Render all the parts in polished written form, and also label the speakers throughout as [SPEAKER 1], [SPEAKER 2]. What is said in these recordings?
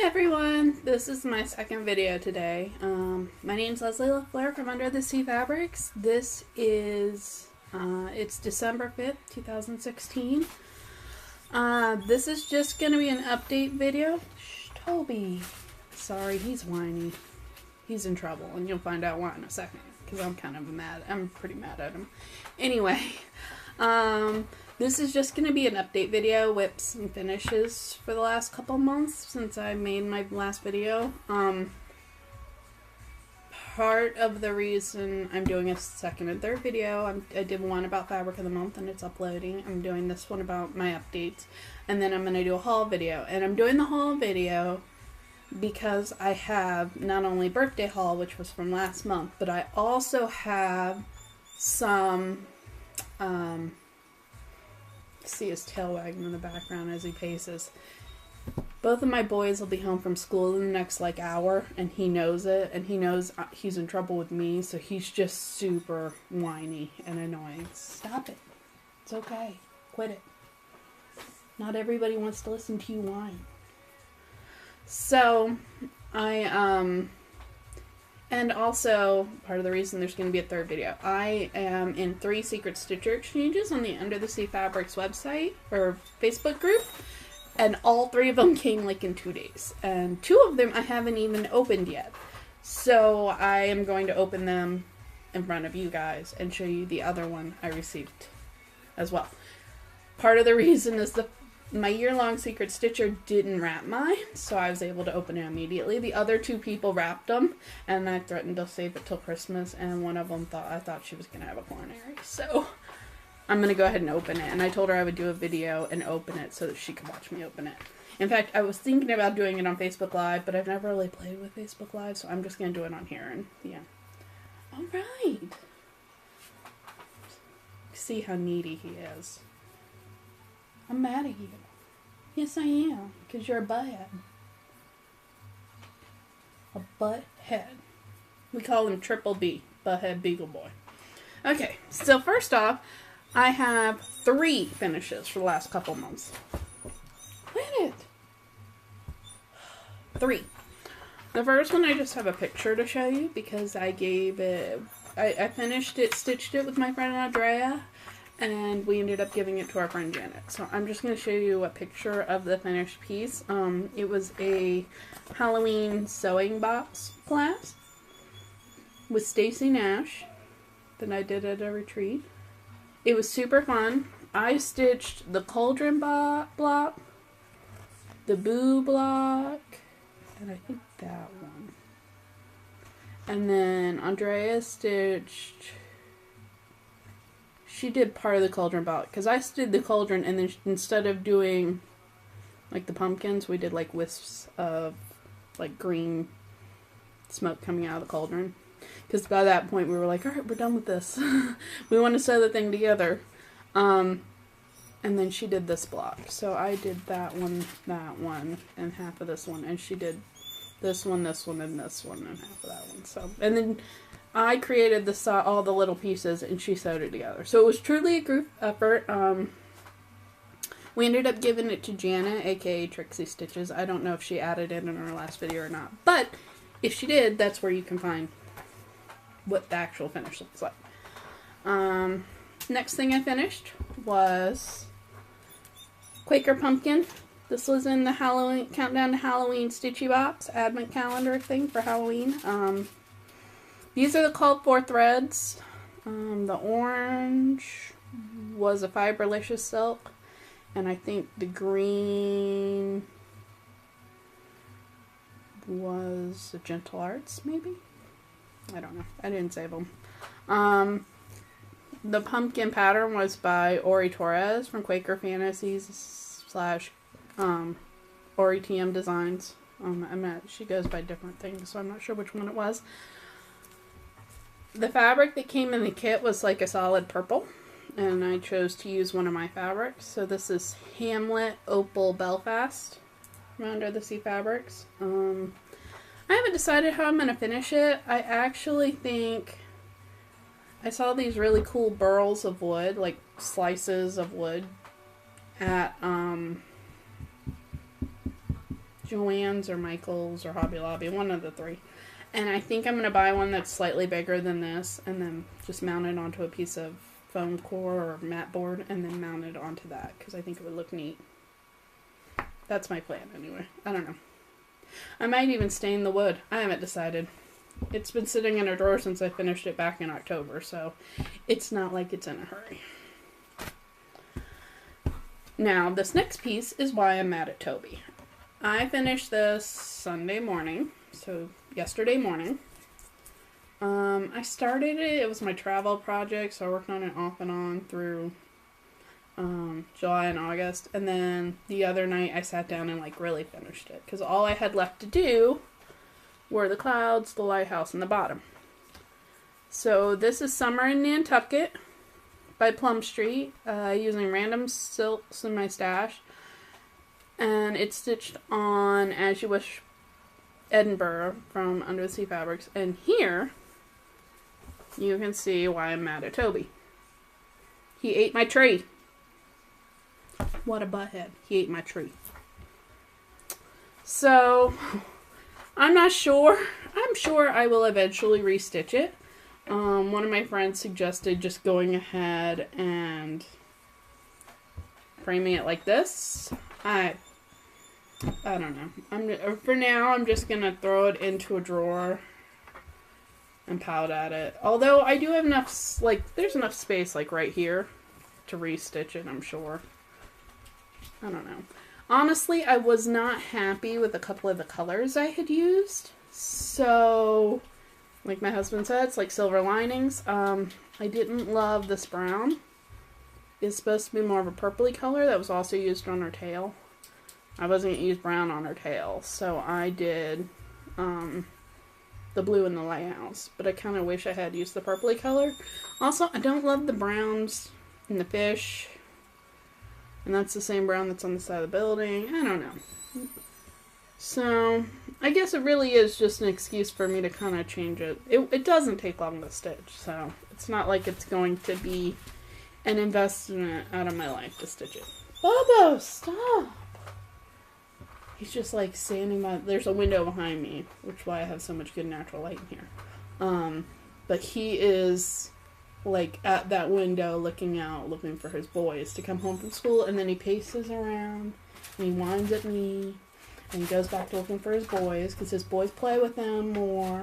[SPEAKER 1] Hi everyone, this is my second video today. My name's Leslie LaFleur from Under the Sea Fabrics. This is, it's December 5th, 2016. This is just going to be an update video. Shh, Toby. Sorry, he's whiny. He's in trouble, and you'll find out why in a second, because I'm pretty mad at him. Anyway, this is just going to be an update video with some finishes for the last couple months since I made my last video. Part of the reason I'm doing a second and third video, I did one about Fabric of the Month and it's uploading. I'm doing this one about my updates, and then I'm going to do a haul video. And I'm doing the haul video because I have not only birthday haul, which was from last month, but I also have some, see his tail wagging in the background as he paces. Both of my boys will be home from school in the next hour, and he knows it, and he knows he's in trouble with me, so he's just super whiny and annoying. Stop it. It's okay. Quit it. Not everybody wants to listen to you whine. So, and also, part of the reason there's going to be a third video, I am in 3 secret stitcher exchanges on the Under the Sea Fabrics website, or Facebook group, and all 3 of them came in 2 days. And 2 of them I haven't even opened yet. So I am going to open them in front of you guys and show you the other one I received as well. Part of the reason is my year-long secret stitcher didn't wrap mine, so I was able to open it immediately. The other 2 people wrapped them, and I threatened to save it till Christmas, and one of them I thought she was going to have a coronary. So I'm going to go ahead and open it, and I told her I would do a video and open it so that she could watch me open it. In fact, I was thinking about doing it on Facebook Live, but I've never really played with Facebook Live, so I'm just going to do it on here, and yeah. Alright. See how needy he is. I'm mad at you. Yes, I am, because you're a butthead. A butthead. We call him Triple B, Butthead Beagle Boy. Okay, so first off, I have 3 finishes for the last couple months. Quit it! 3. The first one I just have a picture to show you because I gave it, I finished it, stitched it with my friend Andrea, and we ended up giving it to our friend Janet. So I'm just going to show you a picture of the finished piece. It was a Halloween sewing box class with Stacy Nash that I did at a retreat. It was super fun. I stitched the cauldron block, the boo block, and I think that one. And then Andrea stitched, she did part of the cauldron block, because I did the cauldron, and then instead of doing the pumpkins, we did wisps of green smoke coming out of the cauldron. Because by that point we were alright, we're done with this. We want to sew the thing together. And then she did this block. So I did that one, and half of this one. And she did this one, and this one, and half of that one. So, and then I created all the little pieces, and she sewed it together. So it was truly a group effort. We ended up giving it to Janet, aka Trixie Stitches. I don't know if she added it in her last video or not. But if she did, that's where you can find what the actual finish looks like. Next thing I finished was Quaker Pumpkin. This was in the Halloween Countdown to Halloween Stitchy Box Advent Calendar thing for Halloween. These are the called for threads. The orange was a Fiberlicious silk, and I think the green was a Gentle Arts, maybe? I don't know. I didn't save them. The pumpkin pattern was by Ori Torres from Quaker Fantasies / Ori TM Designs. She goes by different things, so I'm not sure which one it was. The fabric that came in the kit was a solid purple, and I chose to use one of my fabrics. So this is Hamlet Opal Belfast from Under the Sea Fabrics. I haven't decided how I'm going to finish it. I actually think I saw these really cool burls of wood, slices of wood, at Joann's or Michael's or Hobby Lobby, one of the three. And I think I'm going to buy one that's slightly bigger than this and then just mount it onto a piece of foam core or mat board and then mount it onto that because I think it would look neat. That's my plan anyway. I don't know. I might even stain the wood. I haven't decided. It's been sitting in a drawer since I finished it back in October, so it's not like it's in a hurry. Now, this next piece is why I'm mad at Toby. I finished this Sunday morning, so yesterday morning. I started it. It was my travel project, so I worked on it off and on through July and August. And then the other night I sat down and like really finished it. Because all I had left to do were the clouds, the lighthouse, and the bottom. So this is Summer in Nantucket by Plum Street, using random silks in my stash. And it's stitched on As You Wish Edinburgh from Under the Sea Fabrics. And here you can see why I'm mad at Toby. He ate my tree. What a butthead. He ate my tree. So, I'm not sure. I'm sure I will eventually restitch it. One of my friends suggested just going ahead and framing it like this. I don't know. For now, I'm just going to throw it into a drawer and pout at it. Although, I do have enough, like, there's enough space, like, right here to restitch it, I'm sure. I don't know. Honestly, I was not happy with a couple of the colors I had used. So, like my husband said, it's like silver linings. I didn't love this brown. It's supposed to be more of a purpley color that was also used on her tail. I wasn't going to use brown on her tail, so I did the blue in the lighthouse. But I kind of wish I had used the purpley color. Also, I don't love the browns in the fish. And that's the same brown that's on the side of the building. I don't know. So, I guess it really is just an excuse for me to kind of change it. It doesn't take long to stitch, so it's not like it's going to be an investment out of my life to stitch it. Bobo, stop! He's just like standing by, there's a window behind me, which is why I have so much good natural light in here. But he is like at that window looking out, looking for his boys to come home from school, and then he paces around, and he whines at me, and he goes back to looking for his boys, because his boys play with them more,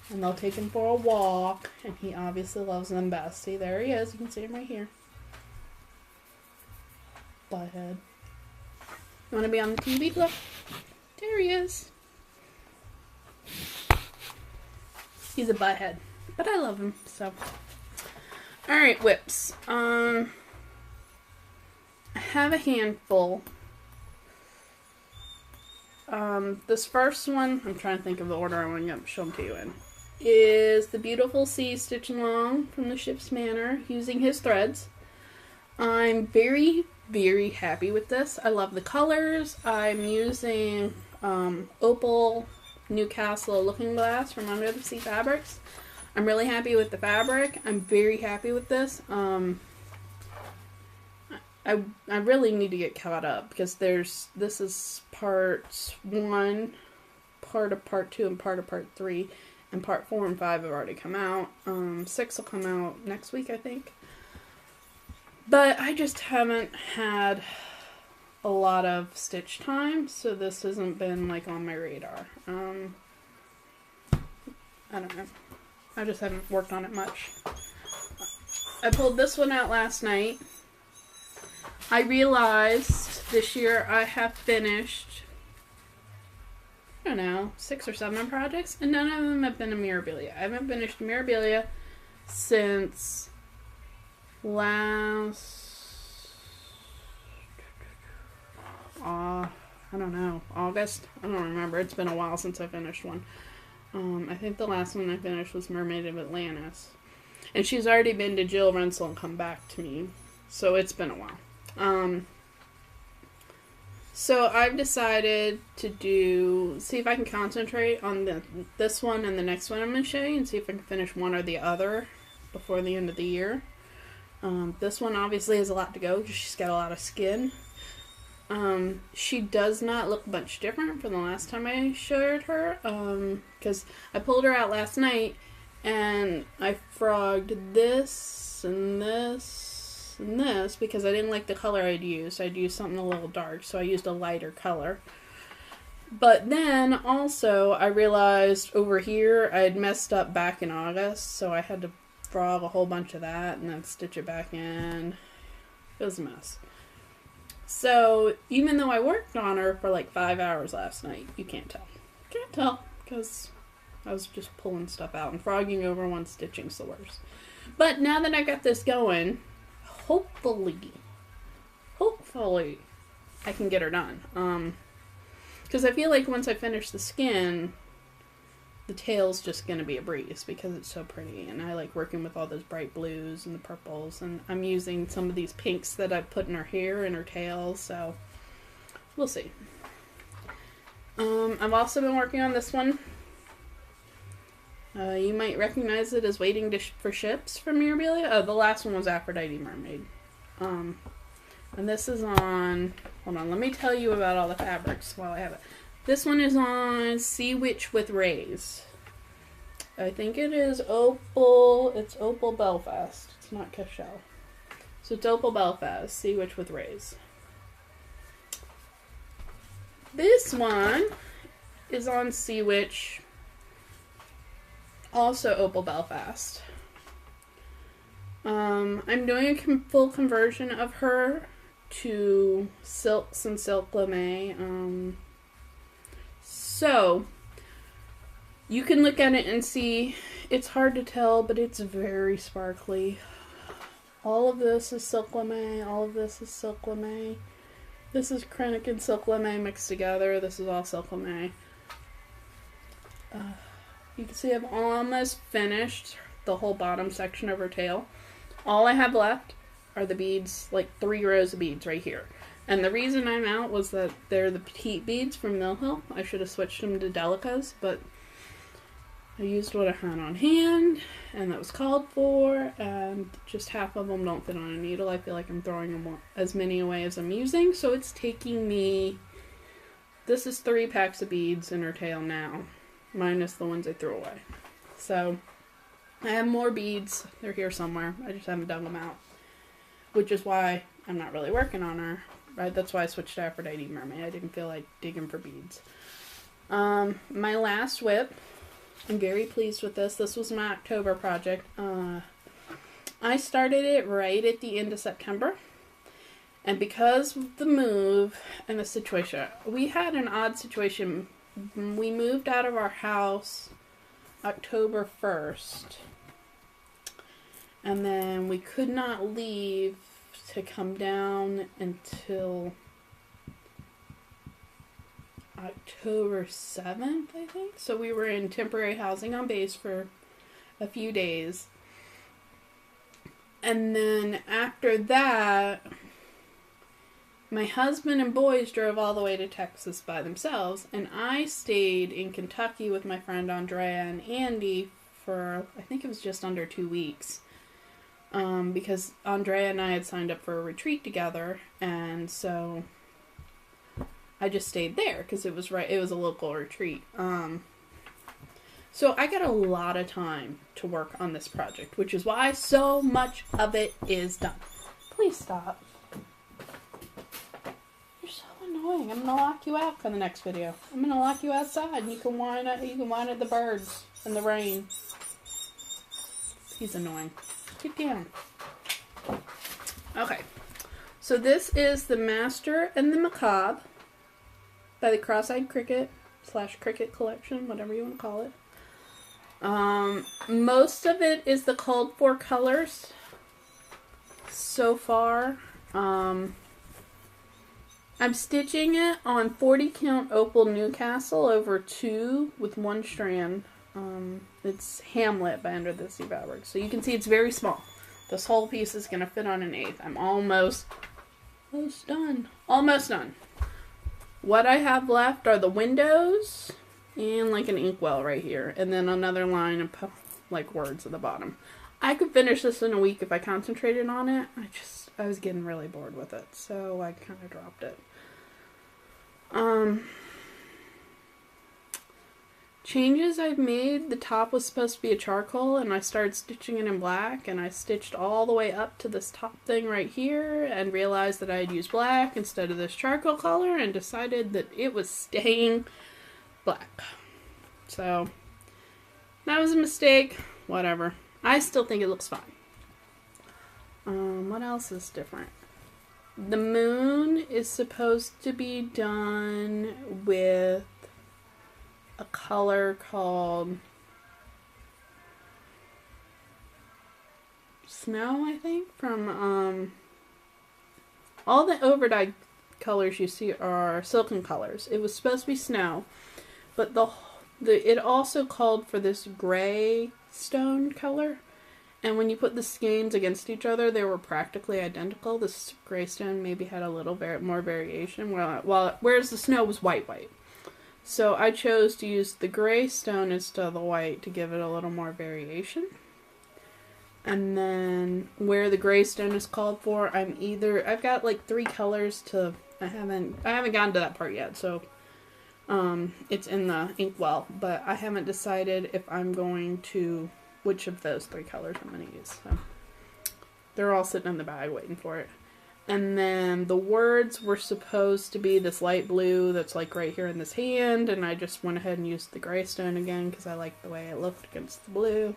[SPEAKER 1] and they'll take him for a walk, and he obviously loves them best. See, there he is, you can see him right here. Butthead. You want to be on the TV? Look, there he is. He's a butthead, but I love him, so. Alright, whips. I have a handful. This first one, I'm trying to think of the order I want to show them to you in, is the Beautiful Sea Stitch Along from the Ship's Manor using his threads. I'm very, very happy with this. I love the colors. I'm using Opal Newcastle Looking Glass from Under the Sea Fabrics. I'm really happy with the fabric. I'm very happy with this. I really need to get caught up because this is part 1, part of part 2, and part of part 3, and part 4 and 5 have already come out. 6 will come out next week, I think. But I just haven't had a lot of stitch time, so this hasn't been like on my radar. I don't know. I just haven't worked on it much. I pulled this one out last night. I realized this year I have finished, I don't know, 6 or 7 projects, and none of them have been a Mirabilia. I haven't finished Mirabilia since last, I don't know, August? I don't remember. It's been a while since I finished one. I think the last one I finished was Mermaid of Atlantis. And she's already been to Jill Rensel and come back to me. So it's been a while. So I've decided to see if I can concentrate on this one and the next one I'm going to show you and see if I can finish one or the other before the end of the year. This one obviously has a lot to go because she's got a lot of skin. She does not look much different from the last time I showed her, because I pulled her out last night, and I frogged this, and this, and this, because I didn't like the color I'd used. I'd used something a little dark, so I used a lighter color. But then, also, I realized over here, I had messed up back in August, so I had to frog a whole bunch of that, and then stitch it back in. It was a mess. So, even though I worked on her for like 5 hours last night, you can't tell. Can't tell, because I was just pulling stuff out, and frogging over one stitching's the worst. But now that I got this going, hopefully, I can get her done. Because I feel like once I finish the skin, the tail's just going to be a breeze because it's so pretty. And I like working with all those bright blues and the purples. And I'm using some of these pinks that I put in her hair and her tail. So we'll see. I've also been working on this one. You might recognize it as Waiting for Ships from Mirabilia. Oh, the last one was Aphrodite Mermaid. And this is on... Hold on, let me tell you about all the fabrics while I have it. This one is on Sea Witch with Rays. I think it is Opal... It's Opal Belfast. It's not Cashel. So it's Opal Belfast, Sea Witch with Rays. This one is on Sea Witch, also Opal Belfast. I'm doing a full conversion of her to silks and silk lame. So you can look at it and see it's hard to tell, but it's very sparkly. All of this is silk lame, all of this is silk lame. This is Krennic and silk lame mixed together. This is all silk lame. You can see I've almost finished the whole bottom section of her tail. All I have left are the beads, like 3 rows of beads right here. And the reason I'm out was that they're the petite beads from Mill Hill. I should have switched them to Delicas, but I used what I had on hand, and that was called for, and just half of them don't fit on a needle. I feel like I'm throwing them as many away as I'm using, so it's taking me... This is 3 packs of beads in her tail now, minus the ones I threw away. So I have more beads. They're here somewhere. I just haven't dug them out. Which is why I'm not really working on her. Right? That's why I switched to Aphrodite Mermaid. I didn't feel like digging for beads. My last whip. I'm very pleased with this. This was my October project. I started it right at the end of September. And because of the move and the situation, we had an odd situation. We moved out of our house October 1st. And then we could not leave to come down until October 7th, I think. So we were in temporary housing on base for a few days. And then after that, my husband and boys drove all the way to Texas by themselves, and I stayed in Kentucky with my friend Andrea and Andy for, I think it was just under 2 weeks. Because Andrea and I had signed up for a retreat together, and so I just stayed there because it was a local retreat. So I got a lot of time to work on this project, which is why so much of it is done. Please stop. You're so annoying. I'm gonna lock you out for the next video. I'm gonna lock you outside, and you can whine at the birds and the rain. He's annoying. Get down. Okay, so this is the Master and the McCobb by the Cross-Eyed Cricket / Cricket Collection, whatever you want to call it. Most of it is the called for colors so far. I'm stitching it on 40 count Opal Newcastle over 2 with 1 strand. It's Hamlet by Under the Sea Fabrics. So you can see it's very small. This whole piece is going to fit on an 1/8. I'm almost done. Almost done. What I have left are the windows and like an inkwell right here. And then another line of like words at the bottom. I could finish this in a week if I concentrated on it. I was getting really bored with it. So I kind of dropped it. Changes I've made, the top was supposed to be a charcoal, and I started stitching it in black, and I stitched all the way up to this top thing right here, and realized that I had used black instead of this charcoal color, and decided that it was staying black. So, that was a mistake. Whatever. I still think it looks fine. What else is different? The moon is supposed to be done with a color called Snow, I think, from all the overdyed colors you see are silken colors. It was supposed to be Snow, but it also called for this gray stone color, and when you put the skeins against each other, they were practically identical. This gray stone maybe had a little more variation, whereas the Snow was white. So I chose to use the gray stone instead of the white to give it a little more variation. And then where the gray stone is called for, I've got like 3 colors to, I haven't gotten to that part yet, so it's in the inkwell, but I haven't decided if I'm going to, which of those 3 colors I'm going to use. So they're all sitting in the bag waiting for it. And then the words were supposed to be this light blue that's like right here in this hand, and I just went ahead and used the gray stone again because I liked the way it looked against the blue.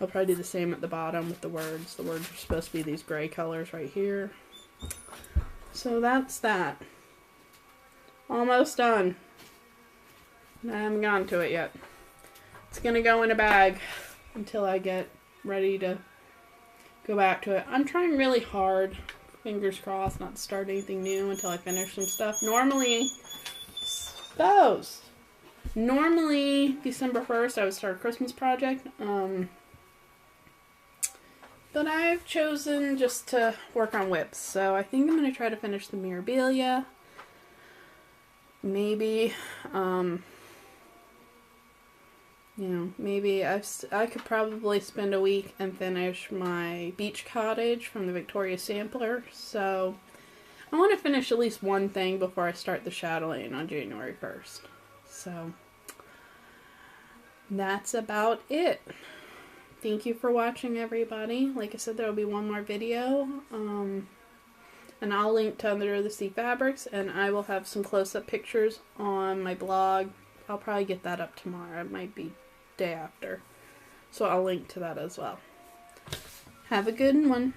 [SPEAKER 1] I'll probably do the same at the bottom with the words. The words are supposed to be these gray colors right here. So that's that. Almost done. I haven't gotten to it yet. It's gonna go in a bag until I get ready to go back to it. I'm trying really hard, fingers crossed, not to start anything new until I finish some stuff. Normally December 1st I would start a Christmas project, but I've chosen just to work on whips, so I think I'm going to try to finish the Mirabilia. Maybe, maybe I could probably spend a week and finish my beach cottage from the Victoria Sampler. So I want to finish at least one thing before I start the chatelaine on January 1st. So that's about it. Thank you for watching, everybody. Like I said, there will be one more video. And I'll link to Under the Sea Fabrics, and I will have some close-up pictures on my blog. I'll probably get that up tomorrow. It might be day after. So I'll link to that as well. Have a good one.